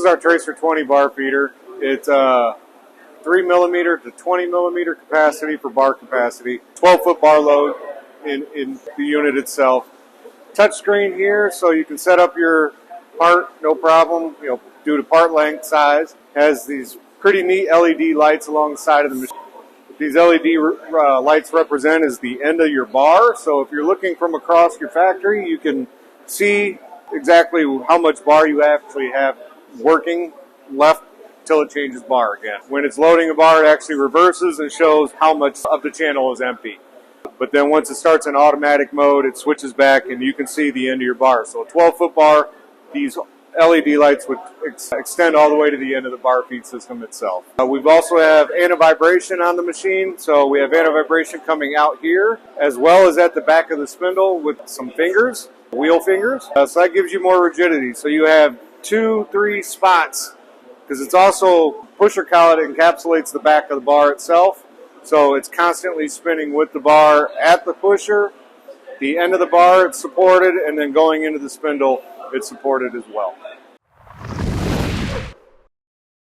is our Tracer 20 bar feeder. It's 3 millimeter to 20 millimeter capacity for bar capacity, 12-foot bar load in the unit itself. Touchscreen here, so you can set up your part, no problem, due to part length, size. Has these pretty neat LED lights along the side of the machine. What these LED lights represent is the end of your bar, so if you're looking from across your factory, you can see exactly how much bar you actually have working left till it changes bar again. When it's loading a bar, it actually reverses and shows how much of the channel is empty. But then once it starts in automatic mode, it switches back and you can see the end of your bar. So a 12-foot bar, these LED lights would extend all the way to the end of the bar feed system itself. We've also have anti-vibration on the machine. So we have anti-vibration coming out here as well as at the back of the spindle with some fingers, wheel fingers. So that gives you more rigidity. So you have 2-3 spots because it's also pusher collet encapsulates the back of the bar itself. So it's constantly spinning with the bar at the pusher, the end of the bar it's supported, and then going into the spindle it's supported as well.